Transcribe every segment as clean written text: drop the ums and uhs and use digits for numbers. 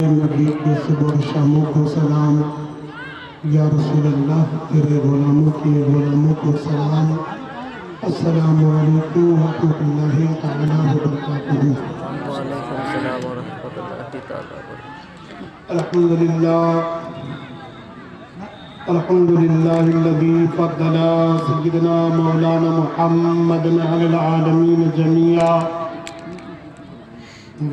نبی کے صبح و شاموں کو سلام، یا رسول اللہ تیرے غلاموں کو سلام۔ السلام علیکم ورحمۃ اللہ تعالیٰ وبرکاتہ۔ وعلیکم السلام ورحمۃ اللہ تعالیٰ وبرکاتہ۔ الحمد للہ الذی فضل سیدنا مولانا محمد علی العالمین جميعا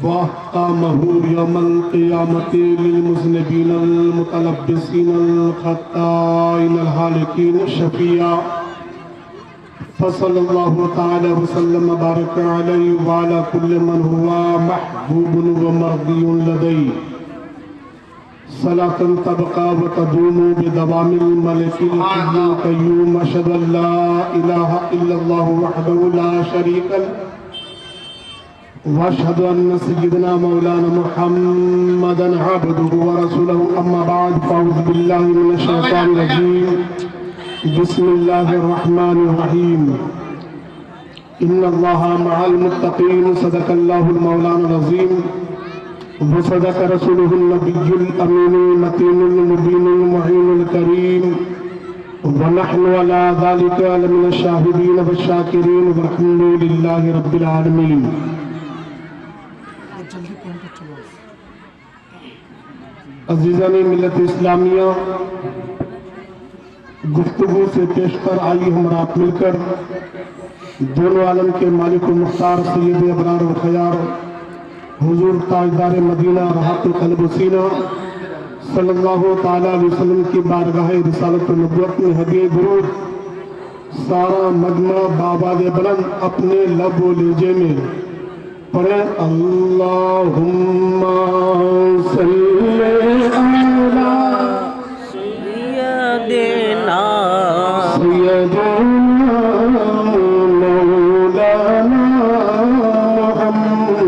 واحتمه یوم القیامت للمذنبین المتلبسین الخطائین الحالقین شفیعا، فصلی اللہ تعالی وسلم وبارک علیہ وعلی کل من ہوا محبوب ومرضی لدیہ، صلاة تبقى وتدوم بدوام الملك الحي القيوم، أشهد أن لا إله إلا الله وحده لا شريك له، وأشهد أن سيدنا مولانا محمدا عبده ورسوله، أما بعد فأعوذ بالله من الشيطان الرجيم، بسم الله الرحمن الرحيم، إن الله مع المتقين، صدق الله المولانا العظيم، وصدق رسوله النبي الأمين المتين المبين المعين الكريم، ونحن على ذلك لمن الشاهدين والشاكرين، والحمد لله رب العالمين۔ عزیزان ملت اسلامیہ، گفتگو سے پیشتر آئی ہم آپ مل کر دونوں عالم کے مالک و مختار سید ابرار و خیار حضور تاجدار مدینہ راحت القلب و سینہ صلی اللہ تعالیٰ علیہ وسلم کی بارگاہ رسالت و نبوت میں ہدیہ درود سارا مجمع بآواز بلند اپنے لب و لہجے میں پڑھیں۔ اللہم صلی علی سیدنا مولانا محمد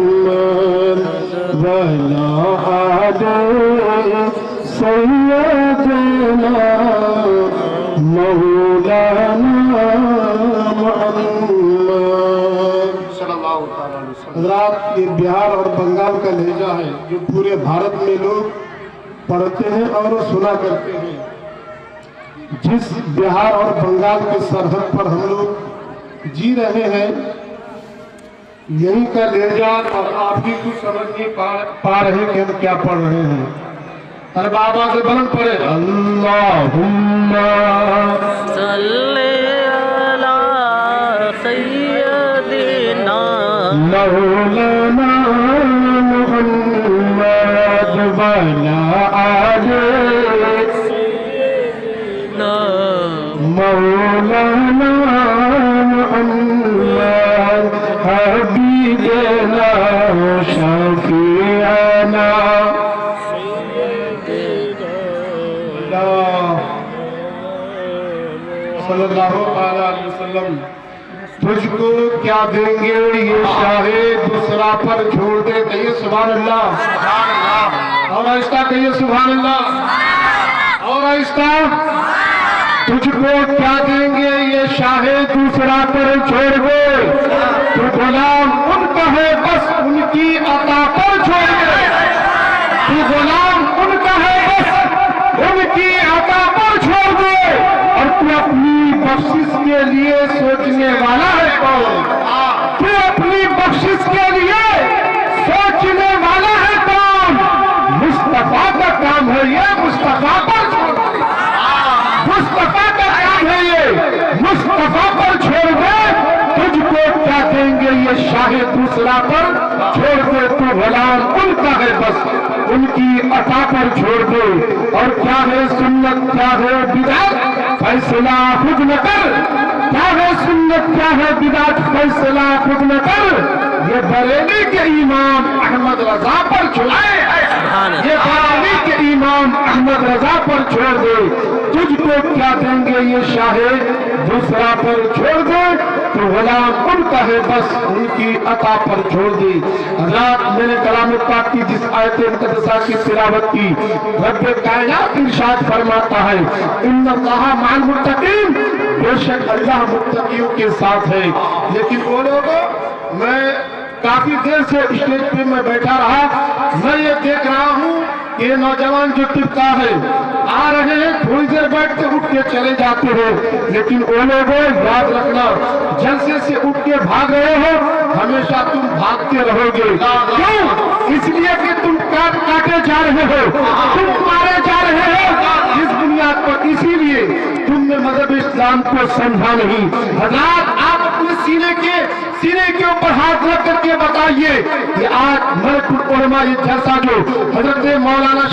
وعلی آل سیدنا مولانا محمد صلی اللہ علیہ وسلم۔ حضرات، یہ بہار اور بنگال کا لہجہ ہے جو پورے بھارت میں لوگ پڑھتے ہیں اور سنا کرتے ہیں۔ جس بہار اور بنگال کے سرحد پر ہم لوگ جی رہے ہیں، یہیں کا لہجہ، اور آپ بھی کچھ سمجھ نہیں پا رہے کہ ہم کیا پڑھ رہے ہیں۔ ہر بابا سے بلند پڑھے، اللہم صلی علی سیدنا مولانا محمد وعلی آل سیدنا مولانا محمد حبیبنا شفیعنا صلی اللہ علیہ وسلم۔ تجھ کو کیا دیں گے یہ شاہ دوسرا پر چھوڑ دے، کہیے سبحان اللہ، اور آہستہ کہیے سبحان اللہ، اور آہستہ۔ تجھ کو کیا دیں گے یہ شاہ دوسرا پر چھوڑ دے، تو غلام ان کا ہے بس ان کی عطا پر چھوڑ دے، تو غلام ان کا ہے بس ان کی عطا پر چھوڑ دے، اور تو اپنی بخشش کے لیے سوچنے والا ہے کون؟ تو اپنی بخشش کے لیے سوچنے والا ہے کون؟ مصطفیٰ کا کام ہے یہ، مصطفیٰ پر چھوڑ دے، مصطفیٰ کا کام ہے یہ، مصطفیٰ پر چھوڑ دے۔ تجھ کو کیا دیں گے یہ شاہ دوسرا پر چھوڑ دے، تو غلام ان کا ہے بس ان کی عطا پر چھوڑ دے۔ اور کیا ہے سنت کیا ہے بدعت، فیصلہ خود نہ کر، کیا ہے سنت کیا ہے بدعت، فیصلہ خود نہ کر، یہ بریلی کے امام احمد رضا پر چھوڑ دے، یہ بریلی کے امام احمد رضا پر چھوڑ دے۔ تجھ کو کیا دیں گے یہ شاہ دوسرا پر چھوڑ دے، تو غلام ان کا ہے بس ان کی عطا پر چھوڑ دے۔ حضرات، میں نے کلام پاک کی جس آیت مقدسہ کی تلاوت کی، رب کائنات ارشاد فرماتا ہے، ان اللہ مع المتقین، بے شک اللہ متقیوں کے ساتھ ہے۔ لیکن وہ لوگوں، میں کافی دیر سے اسٹیج پہ میں بیٹھا رہا، میں یہ دیکھ رہا ہوں ये नौजवान जो टिपका है आ रहे हैं, थोड़ी देर बैठ के उठ के चले जाते हैं, लेकिन वो लोगों याद रखना, जलसे से उठ के भाग रहे हो, हमेशा तुम भागते रहोगे। क्यों? इसलिए कि तुम काटे जा रहे हो, तुम मारे जा रहे हो इस बुनियाद पर, इसीलिए तुमने मजहब इस्लाम को समझा नहीं। हजरात, आप अपने सीने के ऊपर हाथ रख करके बताइए कि आज मलकुल उलमा ये जलसा जो हजरत मौलाना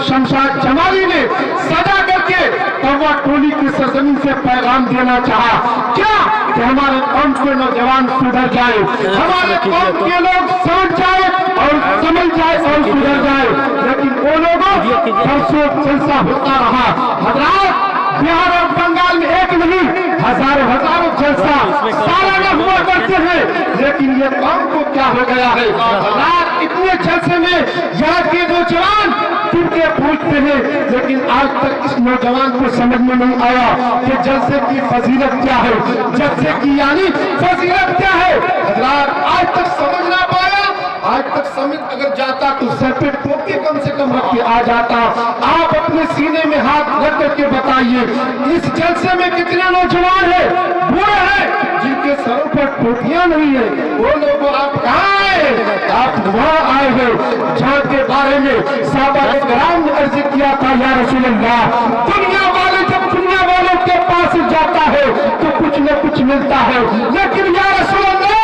शमशाद जमाली ने सजा करके कौवा टोली की सरजमीन से पैगाम देना चाहा, क्या कि हमारे कौम के नौजवान सुधर जाए, हमारे कौम के लोग समझ जाए और समझ जाए और सुधर जाए, लेकिन वो लोगों परसों जलसा होता रहा। हजरात, बिहार और बंगाल में एक नहीं हजारों जलसा सालाना हुआ करते हैं, लेकिन ये कौम को क्या हो गया है? रात इतने जलसे में यहाँ के नौजवान टूटे पूछते हैं, लेकिन आज तक इस नौजवान को समझ में नहीं आया कि जलसे की फजीलत क्या है, जलसे की यानी फजीलत क्या है। रात आज तक समझ ना पाया, आज तक समझ अगर जाता तो सर पे टोपी कम से कम रख के आ जाता। आप अपने सीने में हाथ रख करके बताइए, इस जलसे में कितने नौजवान हैं, बूढ़े हैं, जिनके सरों पर टोपियां नहीं है, वो लोग आप कहाँ आए? आप वहाँ आए हो जहाँ के बारे में साहबा कराम ने अर्ज किया था, या रसूल अल्लाह, दुनिया वाले जब दुनिया वालों के पास जाता है तो कुछ न कुछ मिलता है, लेकिन या रसूल अल्लाह,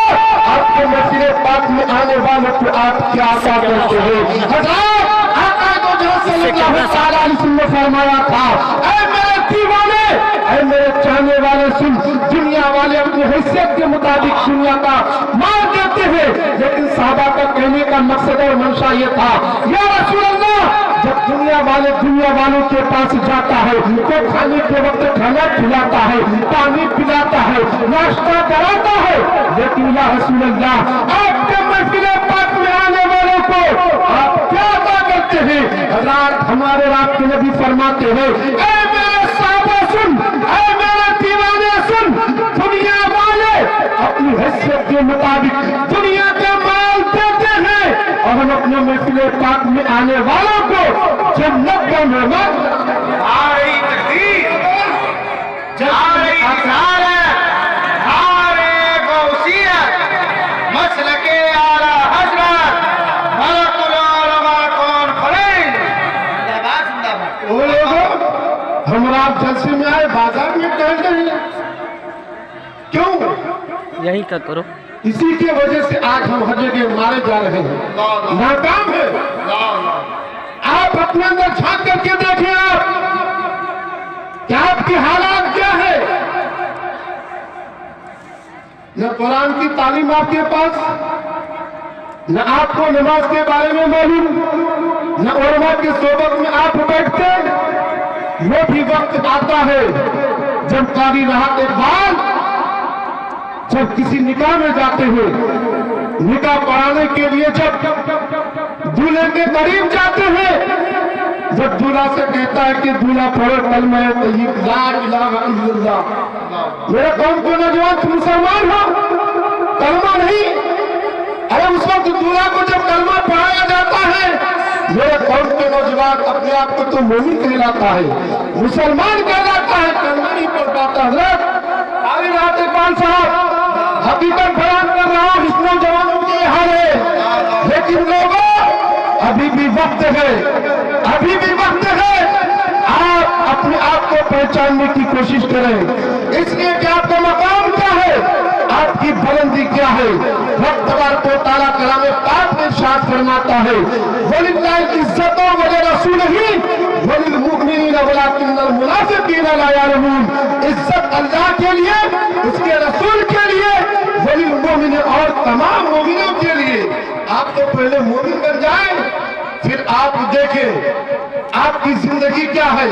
आपके मस्जिद पाक में आने वालों को आप क्या आशा करते हो? आका को जो सल्लल्लाहु अलैहि वसल्लम ने फरमाया था, ऐ मेरे दीवाने, ऐ मेरे चाहने वाले, सुन, दुनिया वाले अपनी हैसियत के मुताबिक दुनिया का मान देते हैं, लेकिन साहबा का कहने का मकसद और मंशा ये था, या रसूल अल्लाह, जब दुनिया वालों के पास जाता है तो खाने के वक्त खाना खिलाता है, पानी पिलाता है, नाश्ता कराता है, लेकिन या रसूल अल्लाह, आपके मस्जिद पाक में आने वालों को आप क्या अदा करते हैं? हज़रत हमारे आपके नबी फरमाते हैं, ऐ मेरे साहबा सुन, ऐ मेरे दीवाने सुन, दुनिया वाले अपनी हैसियत के मुताबिक दुनिया का माल देते हैं और हम अपने महफिल पाक में आने वालों को जन्नत का मेहमान हम आप जलसे में आए, बाजार में टहल रहे हैं, क्यों? यही का करो। इसी की वजह से आज हम हर जगह मारे जा रहे हैं, नाकाम है। आप अपने अंदर झांक करके देखें, आप क्या आपकी हालात क्या है? न कुरान की तालीम आपके पास, न आपको नमाज के बारे में मालूम, न उलमा के सोबत में आप बैठते। वो भी वक्त आता है जब कारी राहत इकबाल जब किसी निकाह में जाते हुए, निकाह पढ़ाने के लिए जब दूल्हे के करीब जाते हैं, जब दूल्हा से कहता है कि दूल्हा पढ़ो कलमा तय्यब ला इलाहा इल्लल्लाह, मेरे कौम के नौजवान तुम मुसलमान हो, कलमा नहीं। अरे उस वक्त दूल्हा को जब कलमा पढ़ाया जाता है, मेरे कौम के नौजवान अपने आप को तो मोमिन कहलाता है, मुसलमान कहलाता है, कलमा नहीं पढ़ पाता। कारी राहत इकबाल साहब हकीकत बयान कर रहा हूं, इस नौजवानों के हाल है, लेकिन लोगों अभी भी वक्त है, अभी भी वक्त है, आप अपने आप को पहचानने की कोशिश करें। इसलिए कि आपका मकाम क्या है, आपकी बुलंदी क्या है। रब तबारक व तआला कलाम पाक में इरशाद फरमाता है, वलिल्लाहिल इज्जतु व लिरसूलिही वलिल मुमिनीन वलाकिन्नल मुनाफिकीन ला यअलमून। इज्जत अल्लाह के लिए, उसके रसूल के लिए, वलिल मुमिनीन और तमाम मोमिनों के लिए। आप तो पहले मोमिन बन जाएं, फिर आप देखें आपकी जिंदगी क्या है।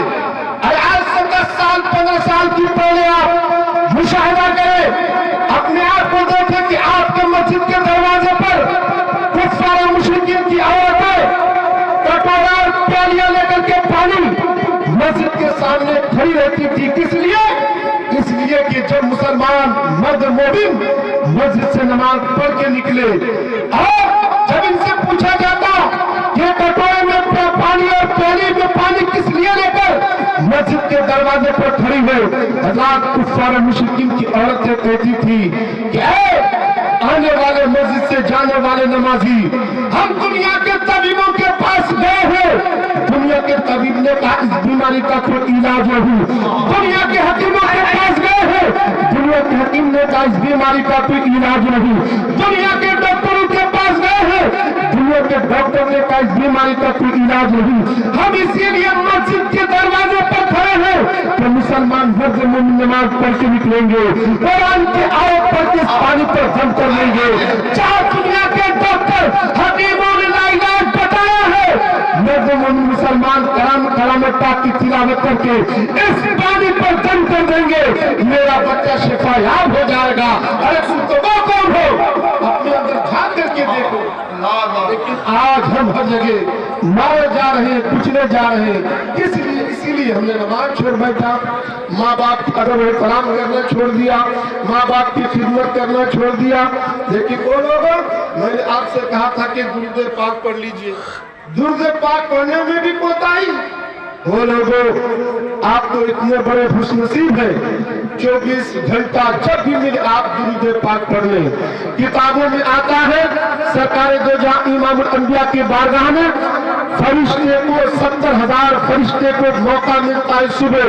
आज से 10 साल 15 साल की पहले आप मुशाहिदा करें, अपने आप को देखें कि आपके मस्जिद के दरवाजे पर कुछ सारे मुशरिकीन की औरतें कटोरा और प्यालियां लेकर के पानी मस्जिद के सामने खड़ी रहती थी। किस लिए? इसलिए कि जब मुसलमान मर्द मोमिन मस्जिद से नमाज पढ़ के निकले और जब इनसे पूछा जाता कि कटोरे में पानी और मस्जिद के दरवाजे पर खड़ी है। हज़रात कुफ़ार मुशरिकीन की औरतें कहती थी कि आने वाले मस्जिद से जाने वाले नमाजी, हम दुनिया के तबीबों के पास गए हैं, दुनिया के तबीब ने कहा इस बीमारी का कोई इलाज नहीं। दुनिया के हकीमों के पास गए हैं, दुनिया के हकीम ने कहा इस बीमारी का कोई इलाज नहीं। दुनिया के डॉक्टरों के पास गए हैं, दुनिया के डॉक्टर ने कहा इस बीमारी का कोई इलाज नहीं। हम इसीलिए मस्जिद के दरवाजे पर खड़े हैं तो मुसलमान मर्द मोमिन नमाज पढ़ के निकलेंगे, कुरान की आयत पढ़ के इस पानी पर दम कर लेंगे। चार दुनिया के डॉक्टर हकीमों ने इलाज बताया है, मर्द मोमिन मुसलमान कलाम पाक की तिलावत करके इस पानी पर दम कर देंगे, मेरा बच्चा शिफा याब हो जाएगा। अरे तुम तो वो कौन हो, अपने अंदर झांक करके देखो। लेकिन आज हम हर जगह मारे जा रहे हैं, कुचले जा रहे हैं। इसीलिए हमने नमाज छोड़ बैठा, माँ बाप की अदब एहतराम करना छोड़ दिया, माँ बाप की खिदमत करना छोड़ दिया। लेकिन वो लोग, मैंने आपसे कहा था कि दुरूद पाक पढ़ लीजिए, दुरूद पाक पढ़ने में भी कोताही। वो लोगों, आप तो इतने बड़े खुशनसीब हैं, 24 घंटा जब भी मिले आप दुरूद पाक पढ़ लें। किताबों में आता है सरकार दो जहां इमामुल अंबिया की बारगाह में फरिश्ते को 70,000 फरिश्ते को मौका मिलता है सुबह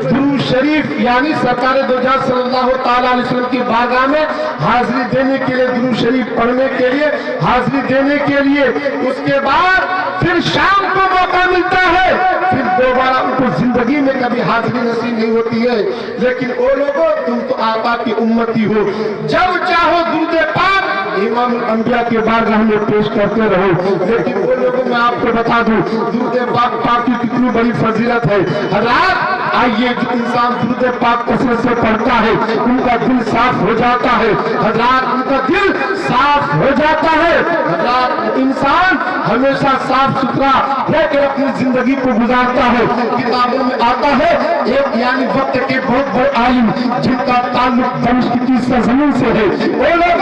दुरूद शरीफ यानी सरकार दो जहां सल्लल्लाहु ताला अलैहि वसल्लम की बारगाह में हाजिरी देने के लिए, दुरूद शरीफ पढ़ने के लिए, हाजिरी देने के लिए। उसके बाद फिर शाम को मौका मिलता है, फिर दोबारा उनको जिंदगी में कभी हाजिरी नसीब नहीं होती है। लेकिन वो लोगों, तुम तो आका की उम्मती हो, जब चाहो दुरूद पाक इमाम अंबिया के बारगाह में पेश करते रहो। लेकिन वो लोगों, मैं आपको बता दूं दुरूद पाक की कितनी बड़ी फजीलत है। हज़रात, आइए, जो इंसान दुरूद पाक कसरत से पढ़ता है उनका दिल साफ हो जाता है। हज़रात, उनका दिल साफ हो जाता है। हज़रात, इंसान हमेशा साफ सुथरा रहकर अपनी जिंदगी को गुजारता है। किताबों में आता है एक यानी वक्त के बहुत बड़े आलिम जिनका ताल्लुक दमिश्क की सरजमीन से है, वो लोग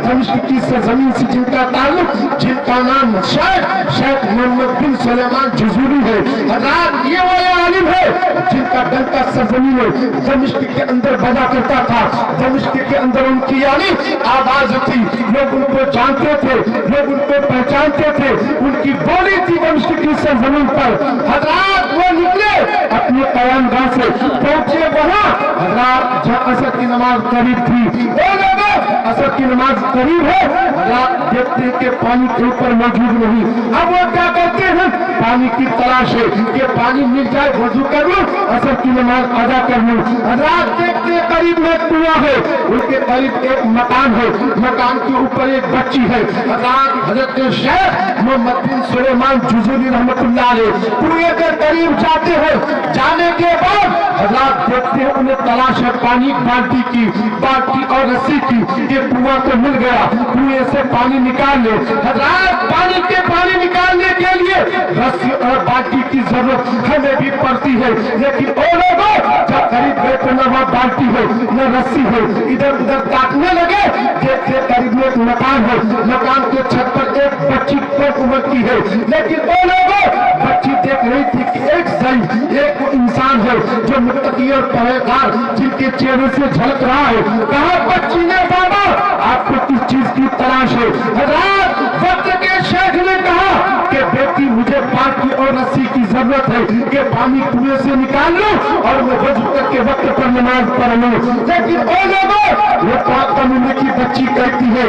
दमिश्क की सरजमीन से जिनका ताल्लुक, जिनका नाम शेख मोहम्मद बिन सुलेमान जुज़ूरी है। हज़रात, ये वो आलिम है जिनका डंका सरजमीन में दमिश्क के अंदर बजा करता था। दमिश्क के अंदर उनकी यानी आवाज थी, लोग उनको जानते थे, लोग उनको पहचानते थे, उनकी बोली थी दमिश्क की सरजमीन पर। हज़रात, वो निकले अपनी क़यामगाह से, पहुंचे वहां हज़रात जहां असर की नमाज करीब थी। वो लोग असर की नमाज करीब है, हज़रात देखते कि पानी के ऊपर मौजूद नहीं। अब वो क्या करते हैं, पानी की तलाश है कि पानी मिल जाए, वजू कर लूं, असर की नमाज अदा कर लूं। हज़रात देखते करीब में कुआं है, उसके करीब एक मकान है, मकान के ऊपर एक बच्ची है। हज़रात, हज़रत शेख मोहम्मद बिन सुलेमान जुज़ूरी रहमतुल्लाह अलैह कुएं के करीब जाते हैं। जाने के बाद हज़रात देखते हैं उन्हें तलाश है पानी, बाल्टी और रस्सी की। ये कुआं तो मिल गया, कुएं से पानी निकाल ले। हज़रात, पानी निकालने के लिए रस्सी और बाल्टी की जरूरत हमें भी पड़ती है। लेकिन वो लोगों जब करीब गए तो न वहाँ बाल्टी है न रस्सी है, इधर उधर ताकने लगे। देखते करीब में एक मकान है, मकान के छत पर एक बच्ची कम उम्र की है। लेकिन वो लोगों, बच्ची देख रही थी कि एक इंसान है जो मुत्तकी और परहेज़गार, जिनके चेहरे से झलक रहा है। कहा बच्ची ने, बाबा आपको किस चीज की तलाश है? हज़रात, वक्त के शेख ने कहा कि बेटी मुझे बाल्टी और रस्सी की जरूरत है कि पानी कुएं से निकाल लूं और मैं वजू करके वक्त पर नमाज पढ़ लूं। लेकिन वो लोगों, वो कम उम्र की बच्ची कहती है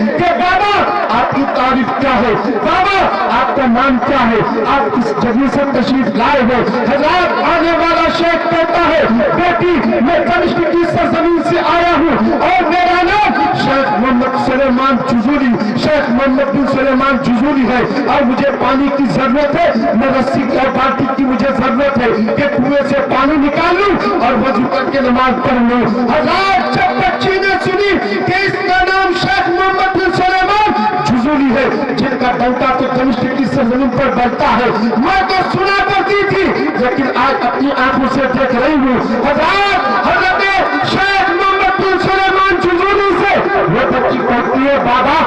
कि बाबा आपकी तारीफ क्या है, बाबा आपका नाम क्या है, आप किस जगह से तशरीफ लाए हो? हज़रात, आने वाला शेख कहता है बेटी मैं दमिश्क की सरजमीन से आया हूँ और मेरा नाम शेख मोहम्मद सुलेमान जुज़ूरी, शेख मोहम्मद बिन सुलेमान जुज़ूरी है और मुझे पानी की जरूरत है, मैं रस्सी और बाल्टी की मुझे जरूरत है कि कुएं से पानी निकाल लूं और वजू करके नमाज पढ़ लूं। हज़रात, जब बच्ची ने सुनी कि इसका नाम शेख मोहम्मद बिन सुलेमान जुज़ूरी है, जिनका डंका तो दमिश्क की सरजमीन पर बजता है, मैं तो सुना करती थी लेकिन आज अपनी आंखों से देख रही हूँ। हज़रात, हज़रत शेख मोहम्मद बिन सुलेमान जुज़ूरी से वो बच्ची कहती है बाबा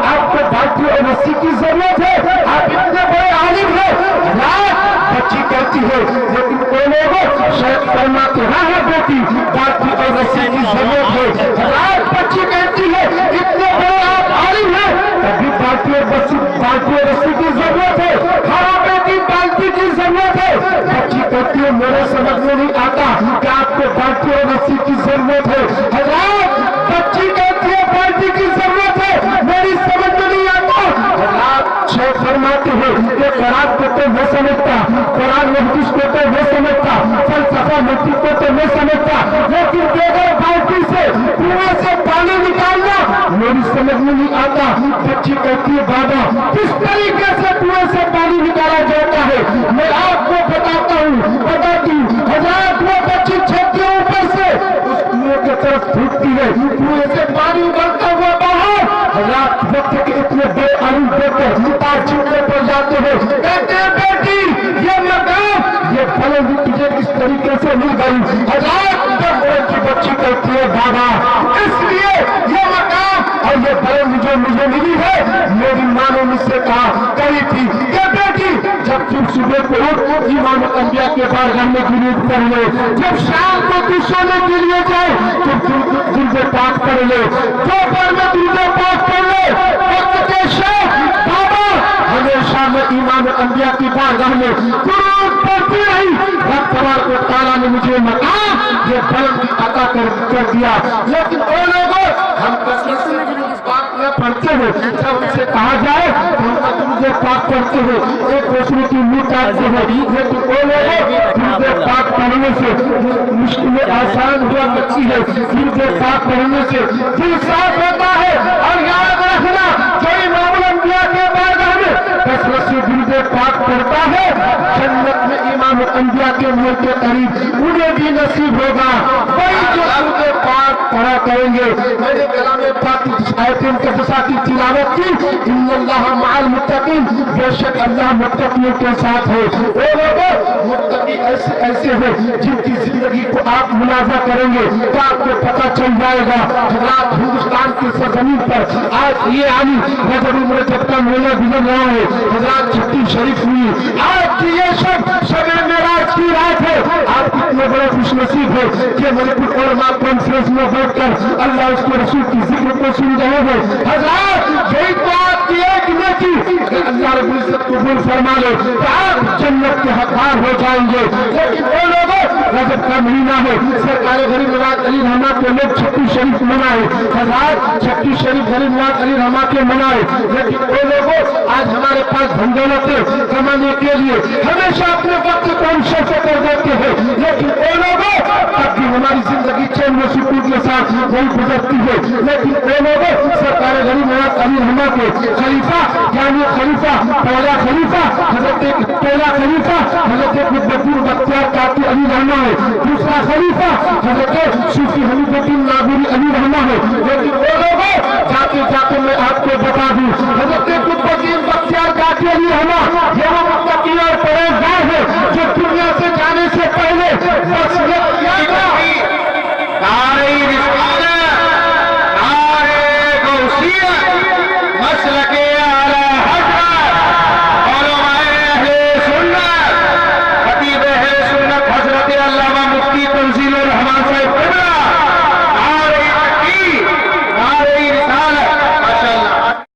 आपको बाल्टी और रस्सी की जरूरत है, आप इतने बड़े आलिम हैं। बच्ची कहती बाल्टी रस्सी की जरूरत है, खराबे की बाल्टी की जरूरत है। बच्ची कहती है मेरे समझ में नहीं आता कि आपको बाल्टी और रस्सी की जरूरत है। हजरत बच्ची कहती है बाल्टी की जरूरत है, मेरी समझ में नहीं आता। हजरत शेख फरमाते हैं कि कुरान को तो मैं समझता, कुरान में हदीस को तो मैं समझता, फलसफा मिट्टी को तो मैं समझता, लेकिन बगैर बाल्टी से कुएं से पानी निकालना मेरी समझ में नहीं आता। बच्ची कहती है बाबा किस तरीके से कुएं से पानी निकाला जाता है, मैं आपको बताता हूँ, बताती हूँ। हजरत वो बच्ची छत के ऊपर से उस कुएं की तरफ फूटती है, कुएं से पानी उबलता हुआ बाहर। हजरत वक्त के इतने बड़े आलिम देकर तार छूटने पर जाते हैं, कहते हैं बेटी ये मकाम ये फलन तुझे किस तरीके से मिल गई। हजरत की बच्ची कहती है बाबा इसलिए ये मकाम और ये फलन मुझे मिली है, मेरी माँ ने मुझसे कही थी कि बेटी जब तुम सुबह को उठ इमाम अंबिया के बारगाह में दुरूद पढ़ ले, जब शाम को तू सोने के लिए जाए तो दुरूद पाक पढ़ ले, दोपहर में दुरूद पाक पढ़ ले। वक्त के शेख बाबा हमेशा मैं इमाम अंबिया की बारगाह में दुरूद पढ़ती रही। रब तबारक व तआला ने मुझे मकाम ये बुलंदी अता कर दिया। लेकिन वो लोगों हम पाक में पढ़ते हो, जब उनसे कहा जाए तो दुरूद पाक पढ़ते हो, एक दूसरे की मुंह काटते हो, लेकिन वो लोगों दुरूद पाक पढ़ने से मुश्किलें आसान हुआ करती है, दुरूद पाक पढ़ने से दिल साफ होता है। और याद रखना जो इमाम अंबिया के बारगाह में कसरत से दुरूद पाक पढ़ता है जन्नत में इमाम अंबिया के मुंह के करीब उन्हें भी नसीब होगा, वही जो दुरूद पाक पढ़ा करेंगे। मैंने कलामे पाक की आयतों के की तिलावत की, इन्नल्लाह मअल मुत्तकीन, बेशक अल्लाह मुत्तकियों के साथ है। वो लोग मुत्तकी ऐसे हैं जिनकी जिंदगी को आप मुलाजा करेंगे तो आपको पता चल जाएगा। हजरत हिंदुस्तान की सरजमीन पर आज ये आनी रजब मुरज्जब का महीना गुजर रहा है, हजरत छठी शरीफ हुई, आज की ये शब मेराज की रात है। आप कितने बड़े खुशनसीब है कि मलिकुल उलमा कॉन्फ्रेंस में बैठकर अल्लाह उसके रसूल की जिक्र को सुन रहे हैं। हजरत यही तो आपकी एक नेकी अल्लाह रब्बुल इज्जत कबूल फरमा ले तो आप जन्नत के हकदार हो जाएंगे। लेकिन वो लोगों रजब का महीना है, सरकार गरीब नवाज अली रहमा के लोग छठी शरीफ मनाए, हजरत छठी शरीफ गरीब नवाज अली रहमा के मनाए, लेकिन वो लोगों आज हमारे पास धनदौलतें कमाने के लिए हमेशा अपने वक्त को हम शर्त कर देते हैं, लेकिन वो लोगों तब भी हमारी जिंदगी चैन व सुकून के साथ नहीं गुजरती है। लेकिन वो लोगों सरकार गरीब नवाज अली रहमा के खलीफा यानी खलीफा पहला खलीफा हजरत कुतुबुद्दीन बख्तियार काकी अली रहमा है, दूसरा खलीफा हजरत सूफी हमीदुद्दीन नागौरी अली रहमा है। लेकिन वो लोगों जाते जाते मैं आपको बता दूं हजरत